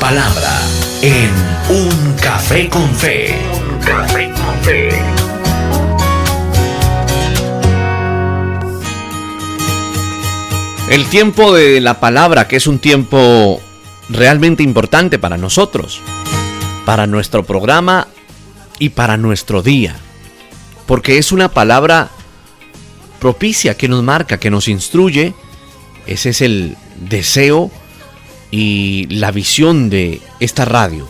palabra en Un Café con Fe. Un Café con Fe. El tiempo de la palabra, que es un tiempo realmente importante para nosotros, para nuestro programa y para nuestro día, porque es una palabra propicia que nos marca, que nos instruye. Ese es el deseo y la visión de esta radio,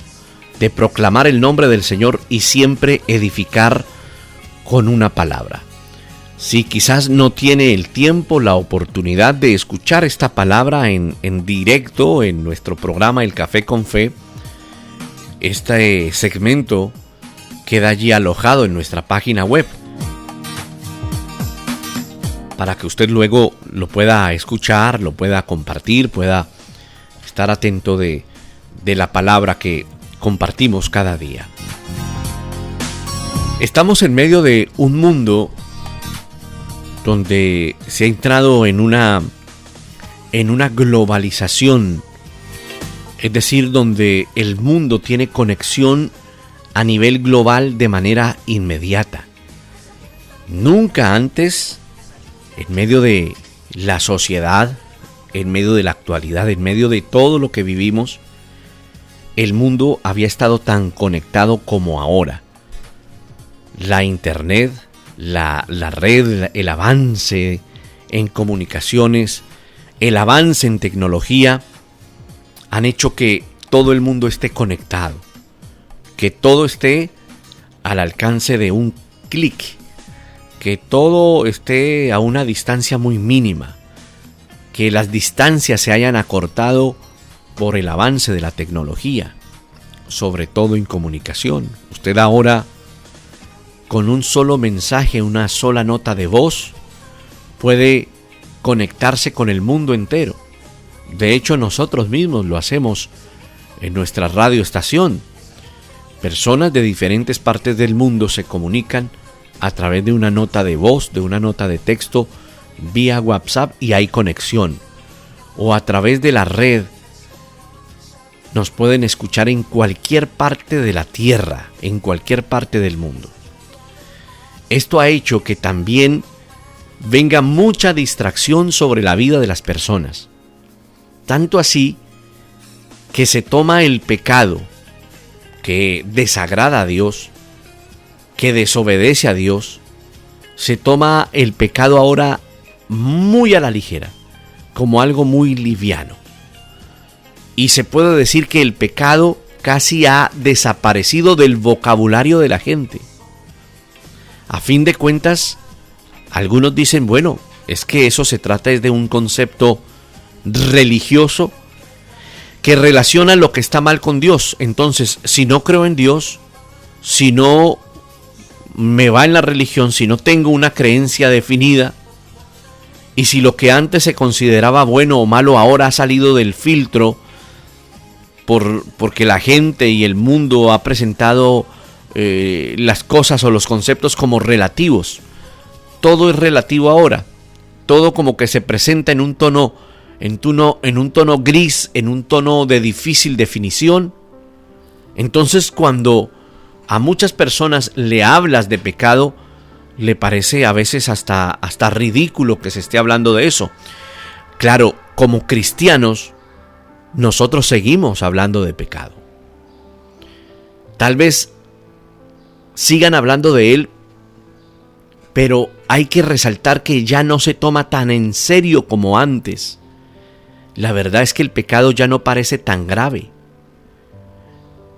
de proclamar el nombre del Señor y siempre edificar con una palabra. Si quizás no tiene el tiempo, la oportunidad de escuchar esta palabra en directo en nuestro programa El Café con Fe, este segmento queda allí alojado en nuestra página web para que usted luego lo pueda escuchar, lo pueda compartir, pueda estar atento de la palabra que compartimos cada día. Estamos en medio de un mundo donde se ha entrado en una globalización, es decir, donde el mundo tiene conexión a nivel global de manera inmediata. Nunca antes, en medio de la sociedad, en medio de la actualidad, en medio de todo lo que vivimos, el mundo había estado tan conectado como ahora. La internet, la red, el avance en comunicaciones, el avance en tecnología han hecho que todo el mundo esté conectado, que todo esté al alcance de un clic, que todo esté a una distancia muy mínima, que las distancias se hayan acortado por el avance de la tecnología, sobre todo en comunicación. Usted ahora, con un solo mensaje, una sola nota de voz, puede conectarse con el mundo entero. De hecho, nosotros mismos lo hacemos en nuestra radioestación. Personas de diferentes partes del mundo se comunican a través de una nota de voz, de una nota de texto, vía WhatsApp, y hay conexión. O a través de la red nos pueden escuchar en cualquier parte de la tierra, en cualquier parte del mundo. Esto ha hecho que también venga mucha distracción sobre la vida de las personas. Tanto así que se toma el pecado que desagrada a Dios, que desobedece a Dios, se toma el pecado ahora muy a la ligera, como algo muy liviano. Y se puede decir que el pecado casi ha desaparecido del vocabulario de la gente. A fin de cuentas, algunos dicen, bueno, es que eso se trata de un concepto religioso que relaciona lo que está mal con Dios. Entonces, si no creo en Dios, si no me va en la religión, si no tengo una creencia definida, y si lo que antes se consideraba bueno o malo ahora ha salido del filtro porque la gente y el mundo ha presentado las cosas o los conceptos como relativos. Todo es relativo ahora. Todo como que se presenta en un tono gris, en un tono de difícil definición. Entonces, cuando a muchas personas le hablas de pecado, le parece a veces hasta ridículo que se esté hablando de eso. Claro, como cristianos, nosotros seguimos hablando de pecado. Tal vez sigan hablando de él, pero hay que resaltar que ya no se toma tan en serio como antes. La verdad es que el pecado ya no parece tan grave.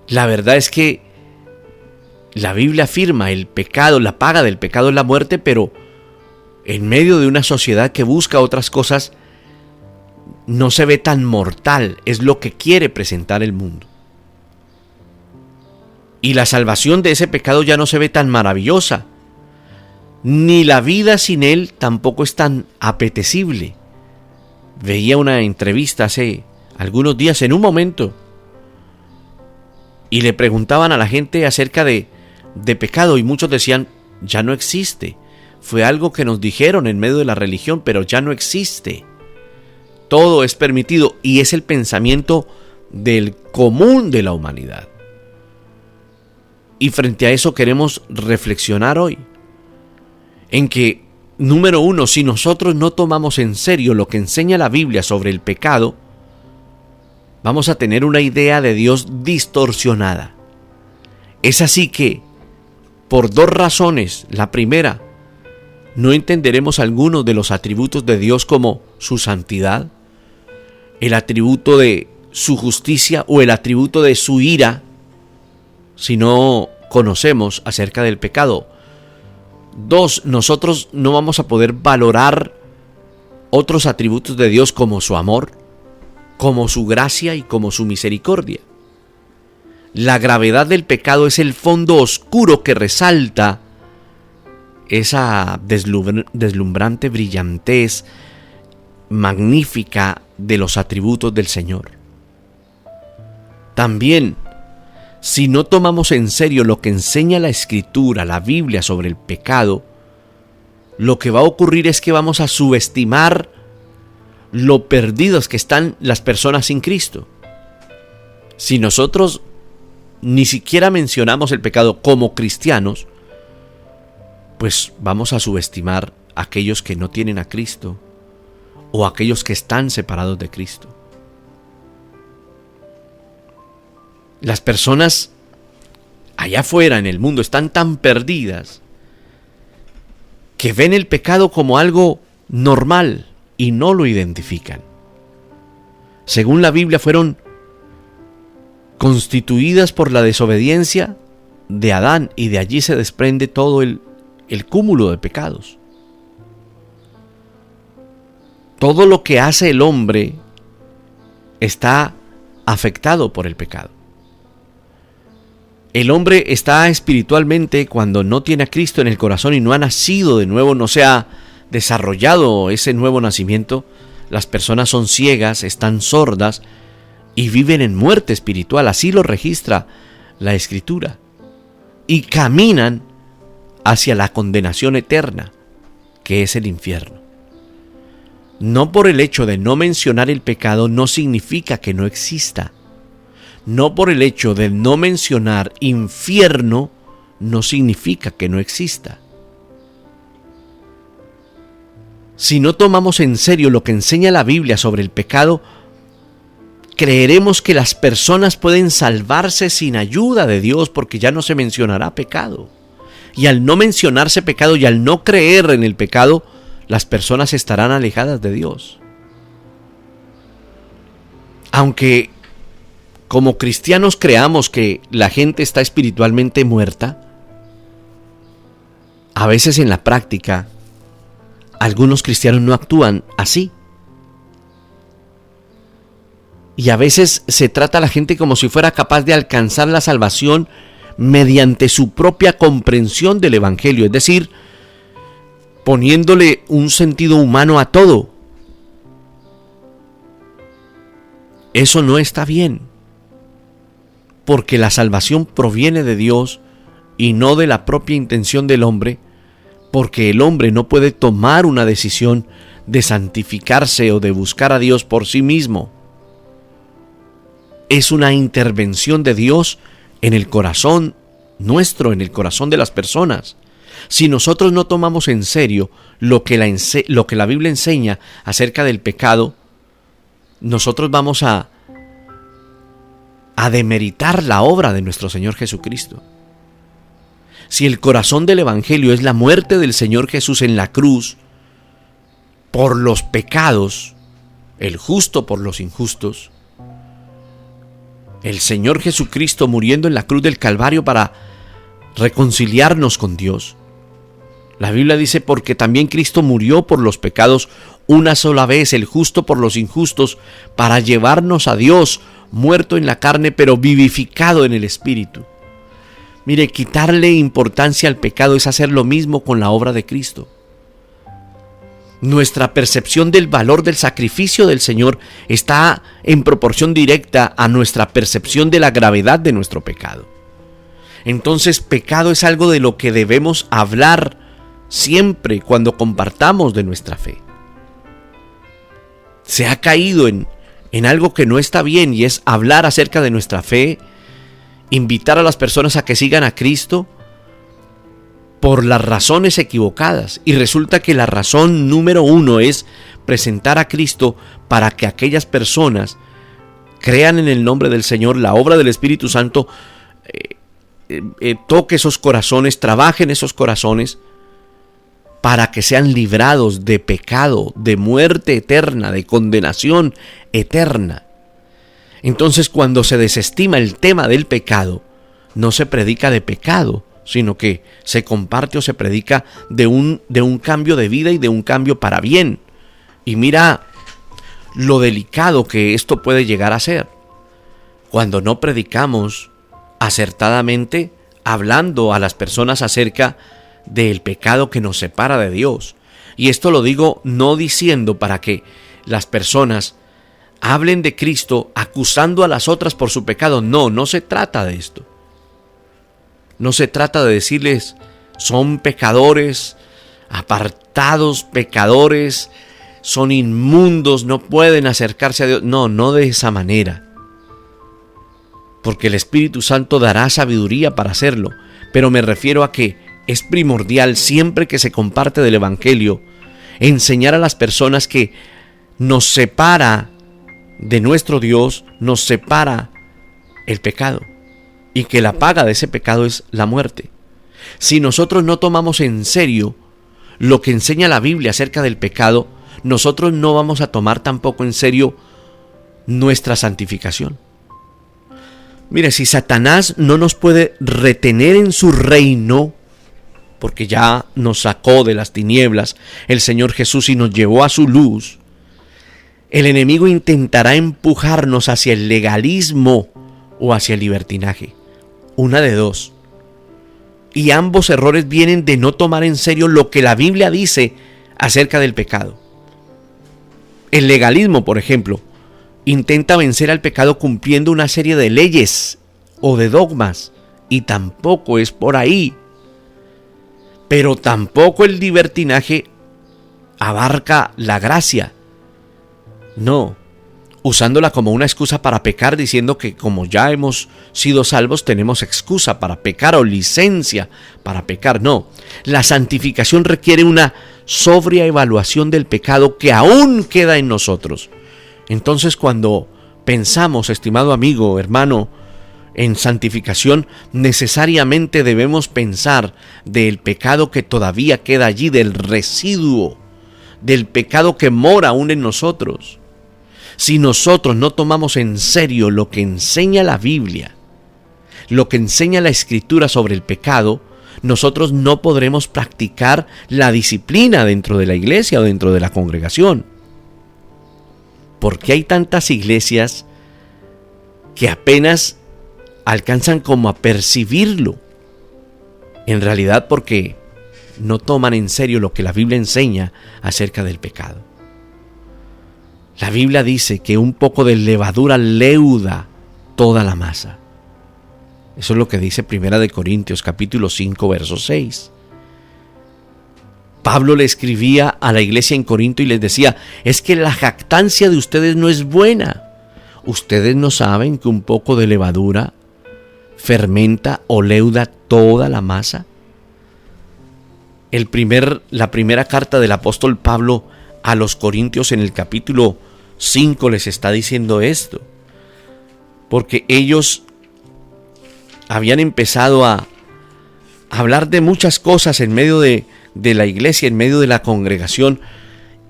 La verdad es que la Biblia afirma el pecado, la paga del pecado es la muerte, pero en medio de una sociedad que busca otras cosas, no se ve tan mortal, es lo que quiere presentar el mundo. Y la salvación de ese pecado ya no se ve tan maravillosa, ni la vida sin él tampoco es tan apetecible. Veía una entrevista hace algunos días, en un momento, y le preguntaban a la gente acerca de pecado, y muchos decían, ya no existe. Fue algo que nos dijeron en medio de la religión, pero ya no existe. Todo es permitido, y es el pensamiento del común de la humanidad. Y frente a eso queremos reflexionar hoy, en que, número uno, si nosotros no tomamos en serio lo que enseña la Biblia sobre el pecado, vamos a tener una idea de Dios distorsionada. Es así que, por dos razones, la primera, no entenderemos algunos de los atributos de Dios como su santidad, el atributo de su justicia o el atributo de su ira, si no conocemos acerca del pecado. Dos, nosotros no vamos a poder valorar otros atributos de Dios como su amor, como su gracia y como su misericordia. La gravedad del pecado es el fondo oscuro que resalta esa deslumbrante brillantez magnífica de los atributos del Señor. También, si no tomamos en serio lo que enseña la Escritura, la Biblia sobre el pecado, lo que va a ocurrir es que vamos a subestimar lo perdidos que están las personas sin Cristo. Si nosotros ni siquiera mencionamos el pecado como cristianos, pues vamos a subestimar a aquellos que no tienen a Cristo o a aquellos que están separados de Cristo. Las personas allá afuera en el mundo están tan perdidas que ven el pecado como algo normal y no lo identifican. Según la Biblia, fueron constituidas por la desobediencia de Adán, y de allí se desprende todo el cúmulo de pecados. Todo lo que hace el hombre está afectado por el pecado. El hombre está espiritualmente, cuando no tiene a Cristo en el corazón y no ha nacido de nuevo, no se ha desarrollado ese nuevo nacimiento, las personas son ciegas, están sordas y viven en muerte espiritual. Así lo registra la Escritura. Y caminan hacia la condenación eterna, que es el infierno. No por el hecho de no mencionar el pecado no significa que no exista. No por el hecho de no mencionar infierno no significa que no exista. Si no tomamos en serio lo que enseña la Biblia sobre el pecado, creeremos que las personas pueden salvarse sin ayuda de Dios, porque ya no se mencionará pecado. Y al no mencionarse pecado y al no creer en el pecado, las personas estarán alejadas de Dios. Aunque como cristianos creamos que la gente está espiritualmente muerta, a veces en la práctica algunos cristianos no actúan así. Y a veces se trata a la gente como si fuera capaz de alcanzar la salvación mediante su propia comprensión del Evangelio, es decir, poniéndole un sentido humano a todo. Eso no está bien, porque la salvación proviene de Dios y no de la propia intención del hombre, porque el hombre no puede tomar una decisión de santificarse o de buscar a Dios por sí mismo. Es una intervención de Dios en el corazón nuestro, en el corazón de las personas. Si nosotros no tomamos en serio lo que la Biblia enseña acerca del pecado, nosotros vamos a demeritar la obra de nuestro Señor Jesucristo. Si el corazón del Evangelio es la muerte del Señor Jesús en la cruz por los pecados, el justo por los injustos, el Señor Jesucristo muriendo en la cruz del Calvario para reconciliarnos con Dios. La Biblia dice: porque también Cristo murió por los pecados una sola vez, el justo por los injustos, para llevarnos a Dios, muerto en la carne, pero vivificado en el Espíritu. Mire, quitarle importancia al pecado es hacer lo mismo con la obra de Cristo. Nuestra percepción del valor del sacrificio del Señor está en proporción directa a nuestra percepción de la gravedad de nuestro pecado. Entonces, pecado es algo de lo que debemos hablar siempre cuando compartamos de nuestra fe. Se ha caído en en algo que no está bien, y es hablar acerca de nuestra fe, invitar a las personas a que sigan a Cristo por las razones equivocadas. Y resulta que la razón número uno es presentar a Cristo para que aquellas personas crean en el nombre del Señor. La obra del Espíritu Santo toque esos corazones, trabaje en esos corazones para que sean librados de pecado, de muerte eterna, de condenación eterna. Entonces, cuando se desestima el tema del pecado, no se predica de pecado, sino que se comparte o se predica de un cambio de vida y de un cambio para bien. Y mira lo delicado que esto puede llegar a ser cuando no predicamos acertadamente, hablando a las personas acerca del pecado que nos separa de Dios. Y esto lo digo no diciendo para que las personas hablen de Cristo acusando a las otras por su pecado. No se trata de esto. No se trata de decirles son pecadores, apartados pecadores, son inmundos, no pueden acercarse a Dios. No de esa manera. Porque el Espíritu Santo dará sabiduría para hacerlo. Pero me refiero a que es primordial, siempre que se comparte del Evangelio, enseñar a las personas que nos separa de nuestro Dios, nos separa el pecado, y que la paga de ese pecado es la muerte. Si nosotros no tomamos en serio lo que enseña la Biblia acerca del pecado, nosotros no vamos a tomar tampoco en serio nuestra santificación. Mire, si Satanás no nos puede retener en su reino, porque ya nos sacó de las tinieblas el Señor Jesús y nos llevó a su luz, el enemigo intentará empujarnos hacia el legalismo o hacia el libertinaje. Una de dos. Y ambos errores vienen de no tomar en serio lo que la Biblia dice acerca del pecado. El legalismo, por ejemplo, intenta vencer al pecado cumpliendo una serie de leyes o de dogmas, y tampoco es por ahí. Pero tampoco el libertinaje abarca la gracia. No, usándola como una excusa para pecar, diciendo que como ya hemos sido salvos tenemos excusa para pecar o licencia para pecar. No, la santificación requiere una sobria evaluación del pecado que aún queda en nosotros. Entonces, cuando pensamos, estimado amigo, hermano, en santificación, necesariamente debemos pensar del pecado que todavía queda allí, del residuo, del pecado que mora aún en nosotros. Si nosotros no tomamos en serio lo que enseña la Biblia, lo que enseña la Escritura sobre el pecado, nosotros no podremos practicar la disciplina dentro de la iglesia o dentro de la congregación. ¿Por qué hay tantas iglesias que apenas alcanzan como a percibirlo? En realidad porque no toman en serio lo que la Biblia enseña acerca del pecado. La Biblia dice que un poco de levadura leuda toda la masa. Eso es lo que dice 1 Corintios capítulo 5, verso 6. Pablo le escribía a la iglesia en Corinto y les decía, es que la jactancia de ustedes no es buena. ¿Ustedes no saben que un poco de levadura fermenta o leuda toda la masa? La primera carta del apóstol Pablo a los Corintios en el capítulo 5 les está diciendo esto, porque ellos habían empezado a hablar de muchas cosas en medio de la iglesia, en medio de la congregación,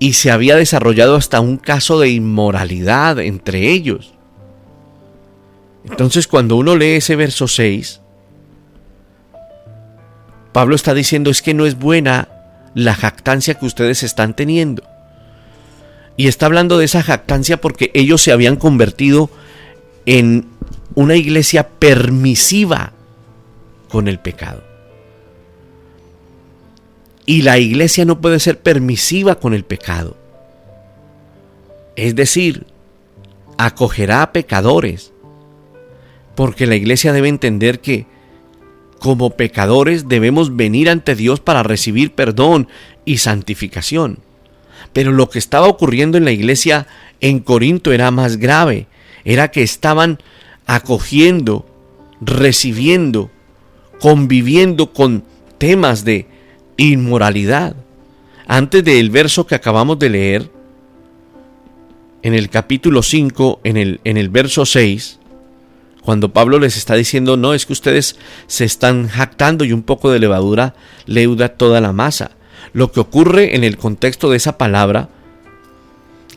y se había desarrollado hasta un caso de inmoralidad entre ellos. Entonces, cuando uno lee ese verso 6, Pablo está diciendo es que no es buena la jactancia que ustedes están teniendo. Y está hablando de esa jactancia porque ellos se habían convertido en una iglesia permisiva con el pecado. Y la iglesia no puede ser permisiva con el pecado. Es decir, acogerá a pecadores. Porque la iglesia debe entender que como pecadores debemos venir ante Dios para recibir perdón y santificación. Pero lo que estaba ocurriendo en la iglesia en Corinto era más grave. Era que estaban acogiendo, recibiendo, conviviendo con temas de inmoralidad. Antes del verso que acabamos de leer, en el capítulo 5, en el verso 6, cuando Pablo les está diciendo, no, es que ustedes se están jactando y un poco de levadura leuda toda la masa. Lo que ocurre en el contexto de esa palabra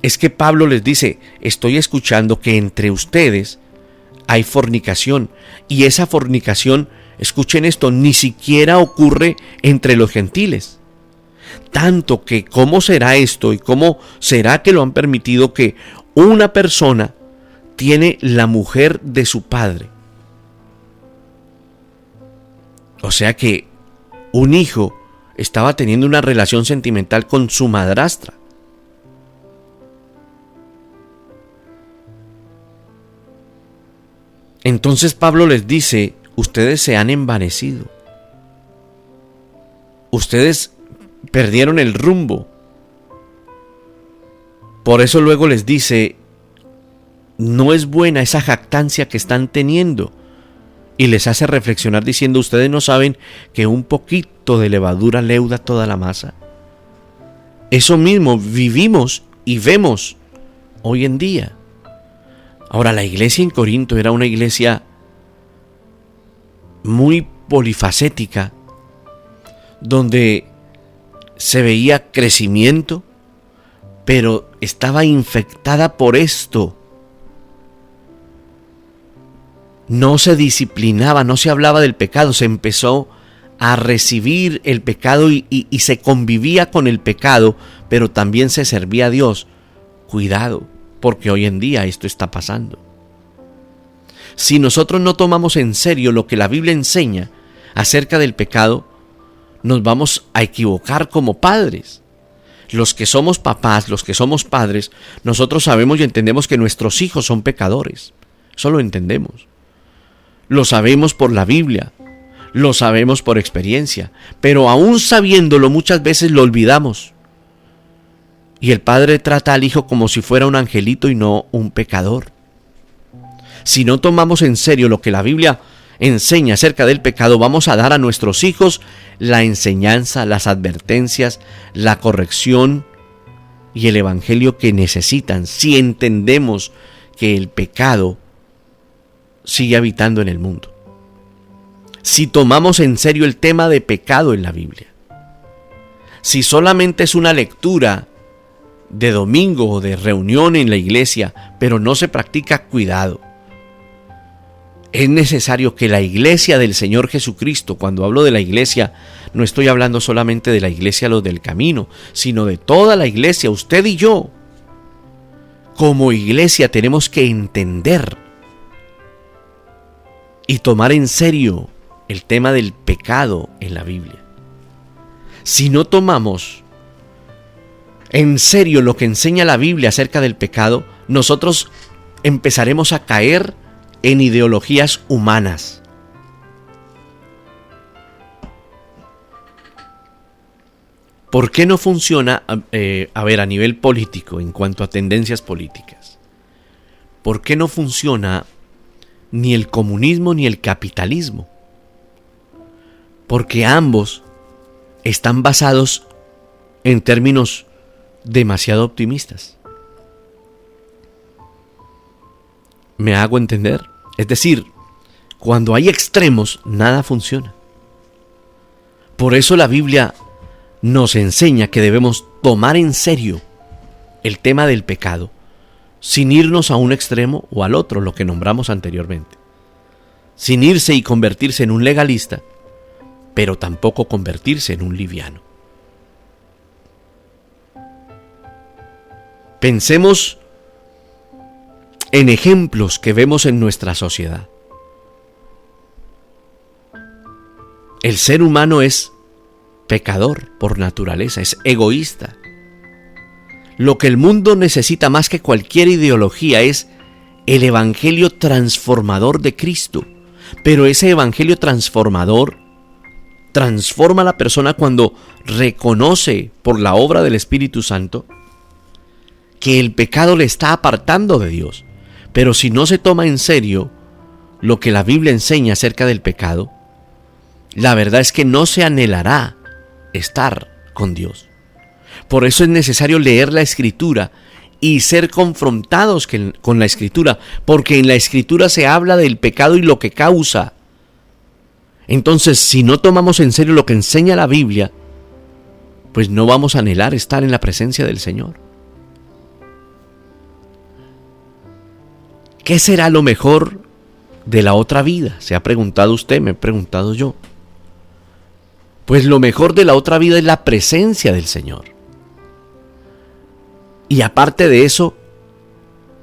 es que Pablo les dice, estoy escuchando que entre ustedes hay fornicación, y esa fornicación, escuchen esto, ni siquiera ocurre entre los gentiles. Tanto que cómo será esto y cómo será que lo han permitido que una persona tiene la mujer de su padre. O sea que un hijo estaba teniendo una relación sentimental con su madrastra. Entonces Pablo les dice, ustedes se han envanecido. Ustedes perdieron el rumbo. Por eso luego les dice, no es buena esa jactancia que están teniendo. Y les hace reflexionar diciendo, ustedes no saben que un poquito de levadura leuda toda la masa. Eso mismo vivimos y vemos hoy en día. Ahora, la iglesia en Corinto era una iglesia muy polifacética, donde se veía crecimiento, pero estaba infectada por esto. No se disciplinaba, no se hablaba del pecado, se empezó a recibir el pecado y se convivía con el pecado, pero también se servía a Dios. Cuidado, porque hoy en día esto está pasando. Si nosotros no tomamos en serio lo que la Biblia enseña acerca del pecado, nos vamos a equivocar como padres. Los que somos papás, los que somos padres, nosotros sabemos y entendemos que nuestros hijos son pecadores. Eso lo entendemos. Lo sabemos por la Biblia, lo sabemos por experiencia, pero aún sabiéndolo muchas veces lo olvidamos. Y el padre trata al hijo como si fuera un angelito y no un pecador. Si no tomamos en serio lo que la Biblia enseña acerca del pecado, vamos a dar a nuestros hijos la enseñanza, las advertencias, la corrección y el evangelio que necesitan, si entendemos que el pecado sigue habitando en el mundo. Si tomamos en serio el tema de pecado en la Biblia. Si solamente es una lectura de domingo o de reunión en la iglesia, pero no se practica, cuidado. Es necesario que la iglesia del Señor Jesucristo, cuando hablo de la iglesia, no estoy hablando solamente de la iglesia los del camino, sino de toda la iglesia, usted y yo. Como iglesia tenemos que entender y tomar en serio el tema del pecado en la Biblia. Si no tomamos en serio lo que enseña la Biblia acerca del pecado, nosotros empezaremos a caer en ideologías humanas. ¿Por qué no funciona, a nivel político, en cuanto a tendencias políticas? ¿Por qué no funciona ni el comunismo ni el capitalismo? Porque ambos están basados en términos demasiado optimistas. ¿Me hago entender? Es decir, cuando hay extremos, nada funciona. Por eso la Biblia nos enseña que debemos tomar en serio el tema del pecado, sin irnos a un extremo o al otro, lo que nombramos anteriormente. Sin irse y convertirse en un legalista, pero tampoco convertirse en un liviano. Pensemos en ejemplos que vemos en nuestra sociedad. El ser humano es pecador por naturaleza, es egoísta. Lo que el mundo necesita más que cualquier ideología es el evangelio transformador de Cristo. Pero ese evangelio transformador transforma a la persona cuando reconoce por la obra del Espíritu Santo que el pecado le está apartando de Dios. Pero si no se toma en serio lo que la Biblia enseña acerca del pecado, la verdad es que no se anhelará estar con Dios. Por eso es necesario leer la Escritura y ser confrontados con la Escritura, porque en la Escritura se habla del pecado y lo que causa. Entonces, si no tomamos en serio lo que enseña la Biblia, pues no vamos a anhelar estar en la presencia del Señor. ¿Qué será lo mejor de la otra vida? Se ha preguntado usted, me he preguntado yo. Pues lo mejor de la otra vida es la presencia del Señor. Y aparte de eso,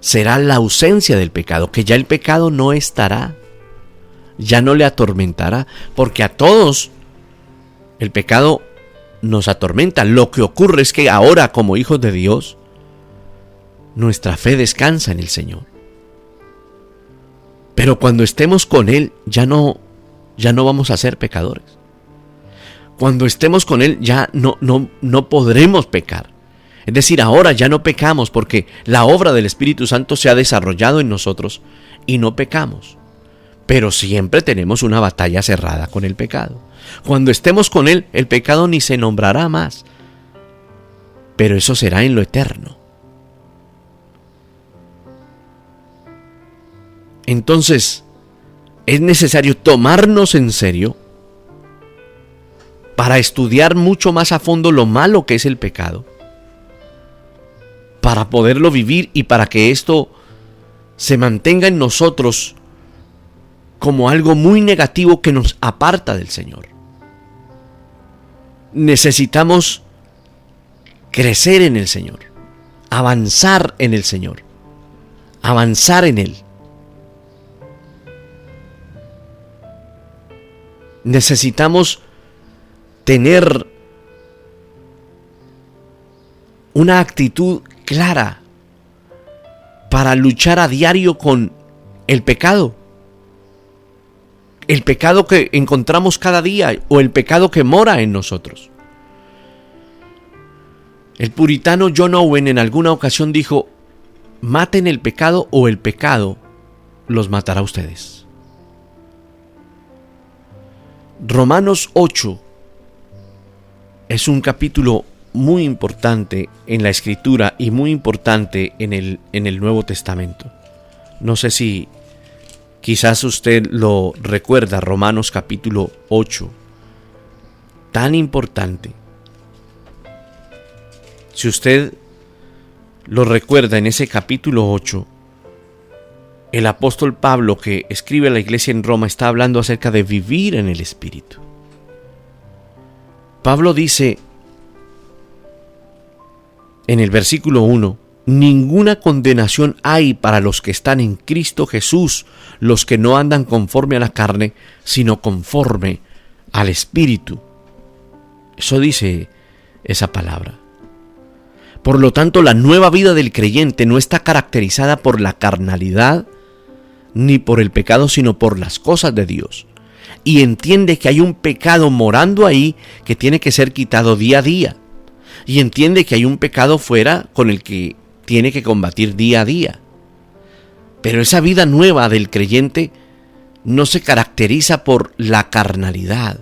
será la ausencia del pecado, que ya el pecado no estará, ya no le atormentará, porque a todos el pecado nos atormenta. Lo que ocurre es que ahora, como hijos de Dios, nuestra fe descansa en el Señor. Pero cuando estemos con Él, ya no vamos a ser pecadores. Cuando estemos con Él, ya no podremos pecar. Es decir, ahora ya no pecamos porque la obra del Espíritu Santo se ha desarrollado en nosotros y no pecamos. Pero siempre tenemos una batalla cerrada con el pecado. Cuando estemos con Él, el pecado ni se nombrará más. Pero eso será en lo eterno. Entonces, es necesario tomarnos en serio para estudiar mucho más a fondo lo malo que es el pecado, para poderlo vivir y para que esto se mantenga en nosotros como algo muy negativo que nos aparta del Señor. Necesitamos crecer en el Señor, avanzar en el Señor, avanzar en Él. Necesitamos tener una actitud clara para luchar a diario con el pecado. El pecado que encontramos cada día o el pecado que mora en nosotros. El puritano John Owen en alguna ocasión dijo: maten el pecado o el pecado los matará a ustedes. Romanos 8 es un capítulo muy importante en la Escritura y muy importante en el Nuevo Testamento. No sé si quizás usted lo recuerda, Romanos capítulo 8, tan importante. Si usted lo recuerda, en ese capítulo 8, el apóstol Pablo, que escribe a la iglesia en Roma, está hablando acerca de vivir en el Espíritu. Pablo dice en el versículo 1: ninguna condenación hay para los que están en Cristo Jesús, los que no andan conforme a la carne, sino conforme al Espíritu. Eso dice esa palabra. Por lo tanto, la nueva vida del creyente no está caracterizada por la carnalidad ni por el pecado, sino por las cosas de Dios. Y entiende que hay un pecado morando ahí que tiene que ser quitado día a día. Y entiende que hay un pecado fuera con el que tiene que combatir día a día. Pero esa vida nueva del creyente no se caracteriza por la carnalidad,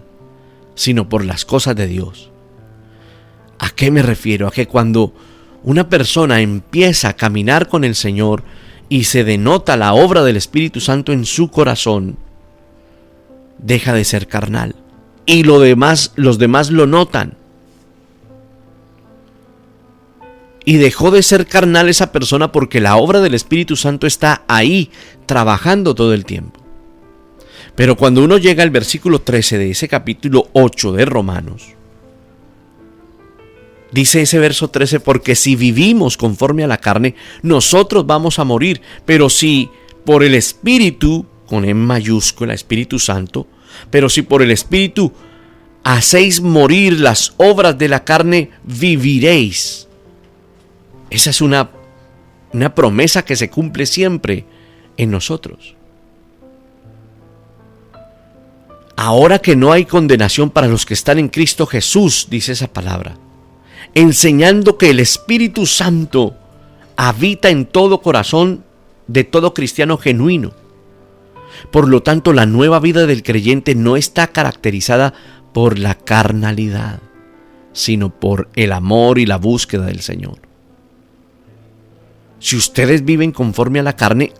sino por las cosas de Dios. ¿A qué me refiero? A que cuando una persona empieza a caminar con el Señor y se denota la obra del Espíritu Santo en su corazón, deja de ser carnal. Y los demás lo notan. Y dejó de ser carnal esa persona porque la obra del Espíritu Santo está ahí, trabajando todo el tiempo. Pero cuando uno llega al versículo 13 de ese capítulo 8 de Romanos, dice ese verso 13: porque si vivimos conforme a la carne, nosotros vamos a morir. Pero si por el Espíritu, con E mayúscula, Espíritu Santo, pero si por el Espíritu hacéis morir las obras de la carne, viviréis. Esa es una promesa que se cumple siempre en nosotros. Ahora que no hay condenación para los que están en Cristo Jesús, dice esa palabra, enseñando que el Espíritu Santo habita en todo corazón de todo cristiano genuino. Por lo tanto, la nueva vida del creyente no está caracterizada por la carnalidad, sino por el amor y la búsqueda del Señor. Si ustedes viven conforme a la carne,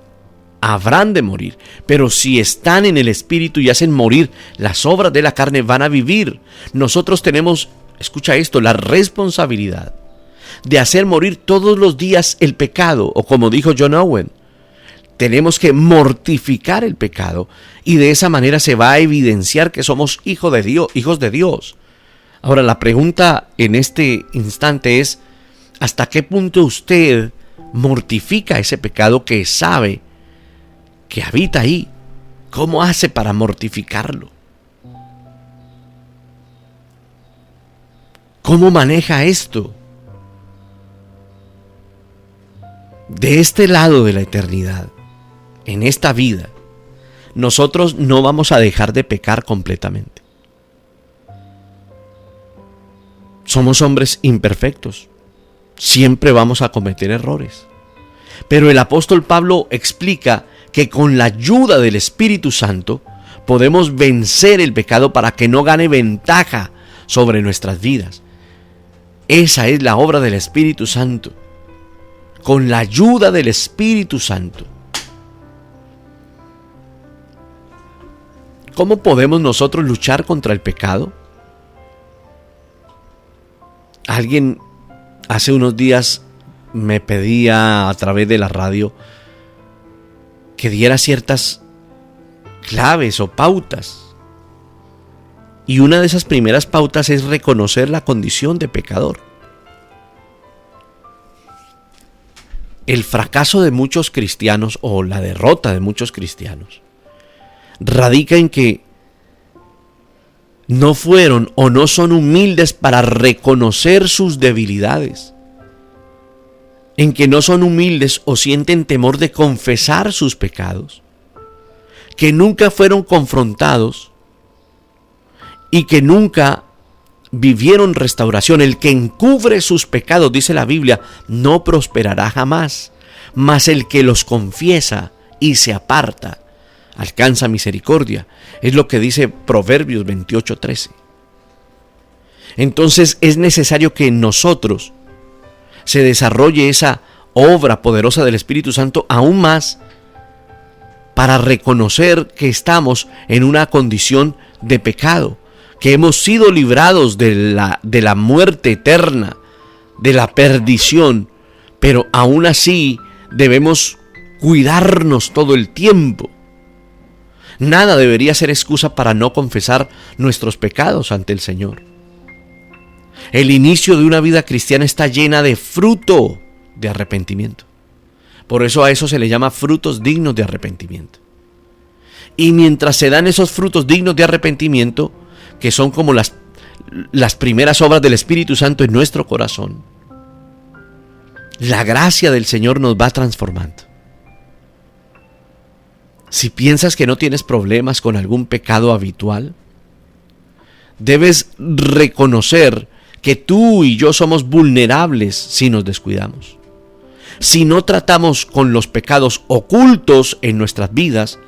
habrán de morir, pero si están en el Espíritu y hacen morir las obras de la carne, van a vivir. Nosotros tenemos, escucha esto, la responsabilidad de hacer morir todos los días el pecado, o como dijo John Owen, tenemos que mortificar el pecado, y de esa manera se va a evidenciar que somos hijos de Dios. Ahora, la pregunta en este instante es, ¿hasta qué punto usted mortifica ese pecado que sabe que habita ahí? ¿Cómo hace para mortificarlo? ¿Cómo maneja esto? De este lado de la eternidad, en esta vida, nosotros no vamos a dejar de pecar completamente. Somos hombres imperfectos. Siempre vamos a cometer errores. Pero el apóstol Pablo explica que con la ayuda del Espíritu Santo podemos vencer el pecado para que no gane ventaja sobre nuestras vidas. Esa es la obra del Espíritu Santo. Con la ayuda del Espíritu Santo. ¿Cómo podemos nosotros luchar contra el pecado? Alguien hace unos días me pedía a través de la radio que diera ciertas claves o pautas. Y una de esas primeras pautas es reconocer la condición de pecador. El fracaso de muchos cristianos, o la derrota de muchos cristianos, radica en que no fueron o no son humildes para reconocer sus debilidades, en que no son humildes o sienten temor de confesar sus pecados, que nunca fueron confrontados y que nunca vivieron restauración. El que encubre sus pecados, dice la Biblia, no prosperará jamás, mas el que los confiesa y se aparta alcanza misericordia. Es lo que dice Proverbios 28:13. Entonces es necesario que en nosotros se desarrolle esa obra poderosa del Espíritu Santo aún más, para reconocer que estamos en una condición de pecado, que hemos sido librados de la muerte eterna, de la perdición, pero aún así debemos cuidarnos todo el tiempo. Nada debería ser excusa para no confesar nuestros pecados ante el Señor. El inicio de una vida cristiana está llena de fruto de arrepentimiento. Por eso a eso se le llama frutos dignos de arrepentimiento. Y mientras se dan esos frutos dignos de arrepentimiento, que son como las primeras obras del Espíritu Santo en nuestro corazón, la gracia del Señor nos va transformando. Si piensas que no tienes problemas con algún pecado habitual, debes reconocer que tú y yo somos vulnerables si nos descuidamos. Si no tratamos con los pecados ocultos en nuestras vidas,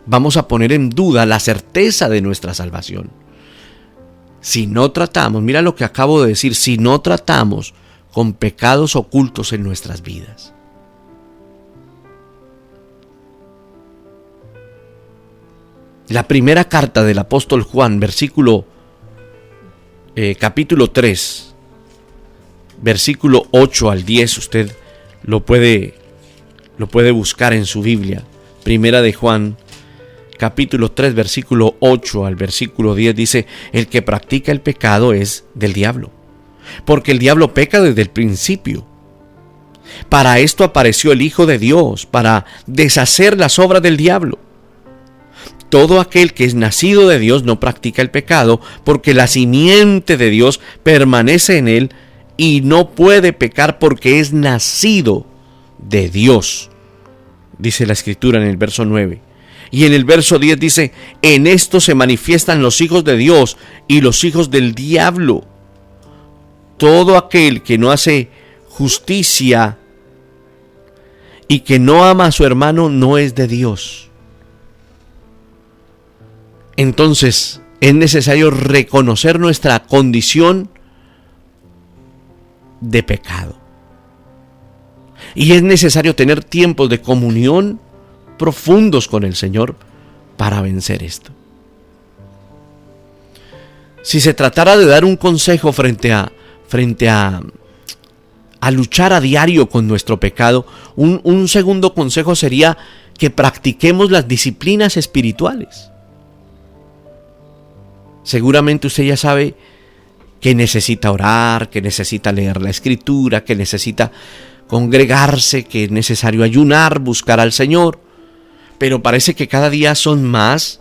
vamos a poner en duda la certeza de nuestra salvación. Si no tratamos, mira lo que acabo de decir, si no tratamos con pecados ocultos en nuestras vidas. La primera carta del apóstol Juan, capítulo 3, versículo 8 al 10, usted lo puede buscar en su Biblia. Primera de Juan, capítulo 3, versículo 8 al versículo 10 dice: el que practica el pecado es del diablo, porque el diablo peca desde el principio. Para esto apareció el Hijo de Dios, para deshacer las obras del diablo. Todo aquel que es nacido de Dios no practica el pecado, porque la simiente de Dios permanece en él y no puede pecar porque es nacido de Dios. Dice la Escritura en el verso 9. Y en el verso 10 dice, en esto se manifiestan los hijos de Dios y los hijos del diablo. Todo aquel que no hace justicia y que no ama a su hermano no es de Dios. Entonces es necesario reconocer nuestra condición de pecado. Y es necesario tener tiempos de comunión profundos con el Señor para vencer esto. Si se tratara de dar un consejo frente a luchar a diario con nuestro pecado, un segundo consejo sería que practiquemos las disciplinas espirituales. Seguramente usted ya sabe que necesita orar, que necesita leer la Escritura, que necesita congregarse, que es necesario ayunar, buscar al Señor. Pero parece que cada día son más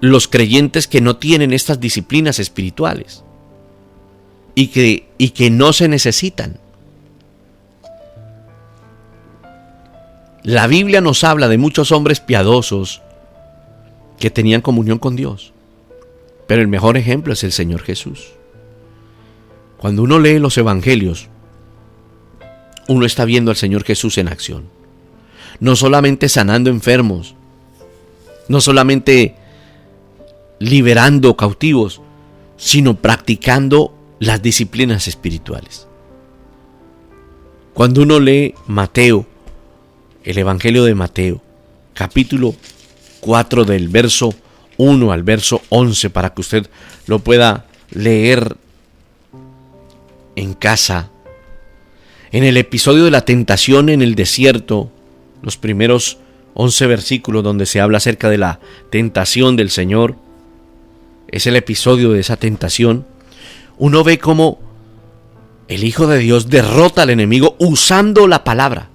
los creyentes que no tienen estas disciplinas espirituales y que no se necesitan. La Biblia nos habla de muchos hombres piadosos que tenían comunión con Dios, pero el mejor ejemplo es el Señor Jesús. Cuando uno lee los evangelios, uno está viendo al Señor Jesús en acción. No solamente sanando enfermos, no solamente liberando cautivos, sino practicando las disciplinas espirituales. Cuando uno lee Mateo, el Evangelio de Mateo, capítulo 4 del verso 1 al verso 11, para que usted lo pueda leer en casa. En el episodio de la tentación en el desierto, los primeros 11 versículos donde se habla acerca de la tentación del Señor, es el episodio de esa tentación. Uno ve cómo el Hijo de Dios derrota al enemigo usando la palabra.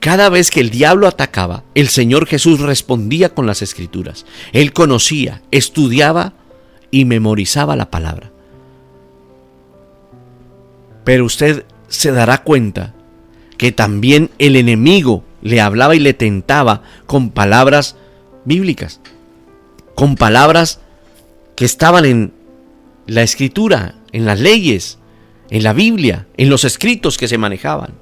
Cada vez que el diablo atacaba, el Señor Jesús respondía con las Escrituras. Él conocía, estudiaba y memorizaba la palabra. Pero usted se dará cuenta que también el enemigo le hablaba y le tentaba con palabras bíblicas, con palabras que estaban en la Escritura, en las leyes, en la Biblia, en los escritos que se manejaban.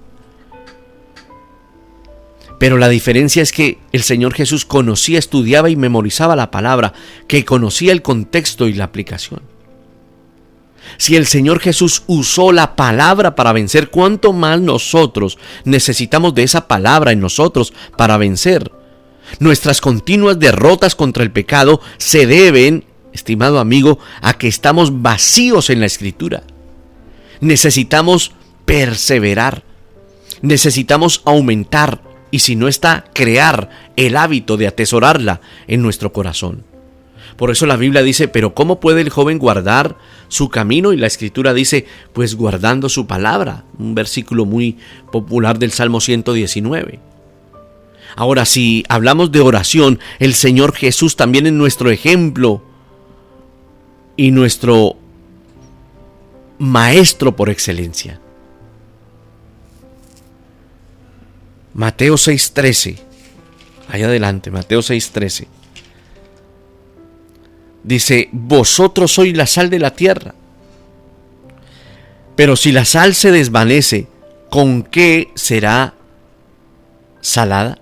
Pero la diferencia es que el Señor Jesús conocía, estudiaba y memorizaba la palabra, que conocía el contexto y la aplicación. Si el Señor Jesús usó la palabra para vencer, ¿cuánto más nosotros necesitamos de esa palabra en nosotros para vencer? Nuestras continuas derrotas contra el pecado se deben, estimado amigo, a que estamos vacíos en la Escritura. Necesitamos perseverar, necesitamos aumentar, y si no está, crear el hábito de atesorarla en nuestro corazón. Por eso la Biblia dice, pero ¿cómo puede el joven guardar su camino? Y la Escritura dice, pues guardando su palabra. Un versículo muy popular del Salmo 119. Ahora, si hablamos de oración, el Señor Jesús también es nuestro ejemplo y nuestro maestro por excelencia. Mateo 6:13. Ahí adelante, Mateo 6:13. Dice, vosotros sois la sal de la tierra. Pero si la sal se desvanece, ¿con qué será salada?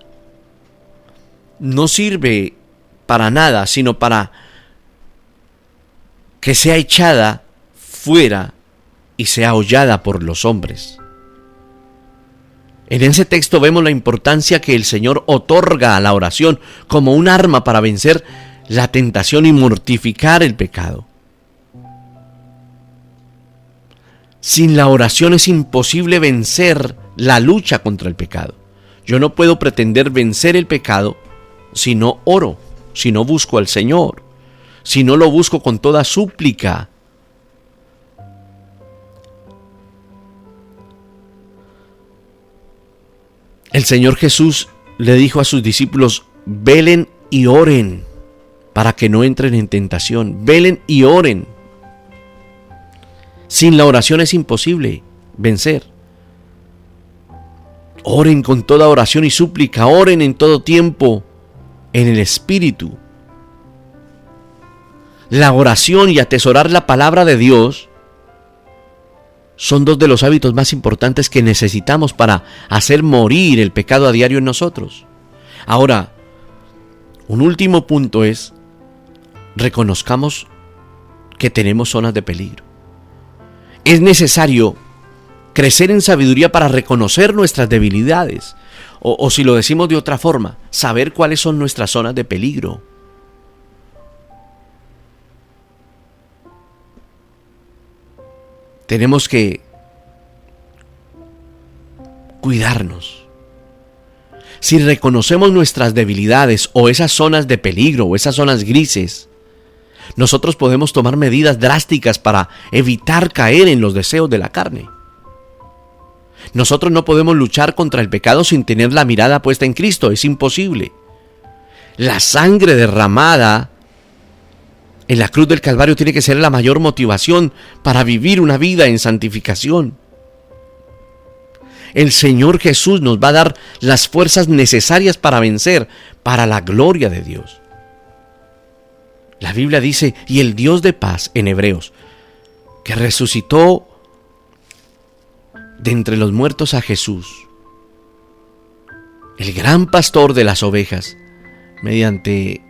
No sirve para nada, sino para que sea echada fuera y sea hollada por los hombres. En ese texto vemos la importancia que el Señor otorga a la oración como un arma para vencer la tentación y mortificar el pecado. Sin la oración es imposible vencer la lucha contra el pecado. Yo no puedo pretender vencer el pecado si no oro, si no busco al Señor, si no lo busco con toda súplica. El Señor Jesús le dijo a sus discípulos, velen y oren para que no entren en tentación. Velen y oren. Sin la oración es imposible vencer. Oren con toda oración y súplica, oren en todo tiempo en el Espíritu. La oración y atesorar la palabra de Dios son dos de los hábitos más importantes que necesitamos para hacer morir el pecado a diario en nosotros. Ahora, un último punto es: reconozcamos que tenemos zonas de peligro. Es necesario crecer en sabiduría para reconocer nuestras debilidades, o si lo decimos de otra forma, saber cuáles son nuestras zonas de peligro. Tenemos que cuidarnos. Si reconocemos nuestras debilidades o esas zonas de peligro o esas zonas grises, nosotros podemos tomar medidas drásticas para evitar caer en los deseos de la carne. Nosotros no podemos luchar contra el pecado sin tener la mirada puesta en Cristo, es imposible. La sangre derramada en la cruz del Calvario tiene que ser la mayor motivación para vivir una vida en santificación. El Señor Jesús nos va a dar las fuerzas necesarias para vencer, para la gloria de Dios. La Biblia dice: y el Dios de paz, en Hebreos, que resucitó de entre los muertos a Jesús, el gran pastor de las ovejas, mediante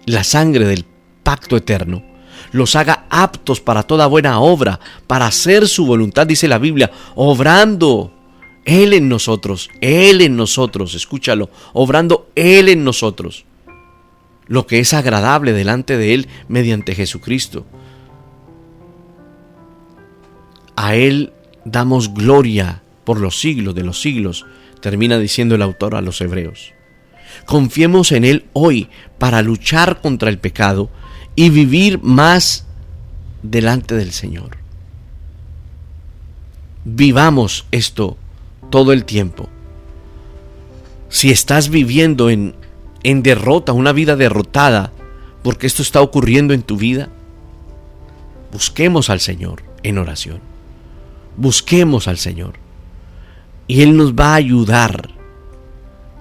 la sangre del pacto eterno, los haga aptos para toda buena obra, para hacer su voluntad, dice la Biblia, obrando Él en nosotros, escúchalo, obrando Él en nosotros, lo que es agradable delante de Él mediante Jesucristo. A Él damos gloria por los siglos de los siglos, termina diciendo el autor a los Hebreos. Confiemos en Él hoy para luchar contra el pecado y vivir más delante del Señor. Vivamos esto todo el tiempo. Si estás viviendo en derrota, una vida derrotada, porque esto está ocurriendo en tu vida, busquemos al Señor en oración. Busquemos al Señor y Él nos va a ayudar.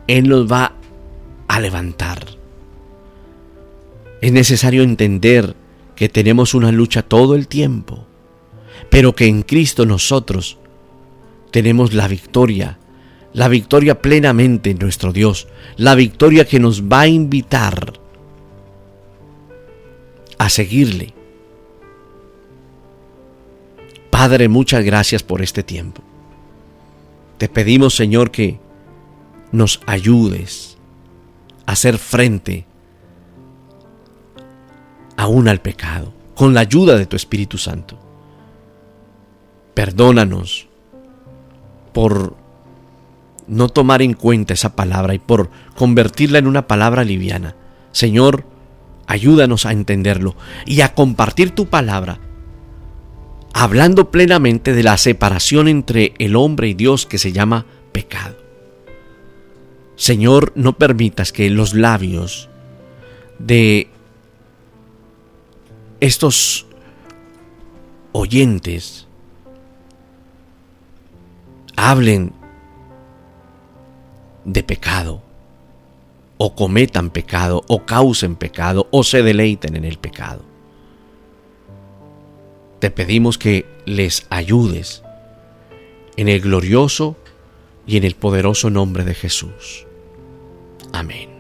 Él nos va a levantar. Es necesario entender que tenemos una lucha todo el tiempo, pero que en Cristo nosotros tenemos la victoria plenamente en nuestro Dios, la victoria que nos va a invitar a seguirle. Padre, muchas gracias por este tiempo. Te pedimos, Señor, que nos ayudes a hacer frente aún al pecado, con la ayuda de tu Espíritu Santo. Perdónanos por no tomar en cuenta esa palabra y por convertirla en una palabra liviana. Señor, ayúdanos a entenderlo y a compartir tu palabra, hablando plenamente de la separación entre el hombre y Dios que se llama pecado. Señor, no permitas que los labios de estos oyentes hablen de pecado, o cometan pecado, o causen pecado, o se deleiten en el pecado. Te pedimos que les ayudes en el glorioso y en el poderoso nombre de Jesús. Amén.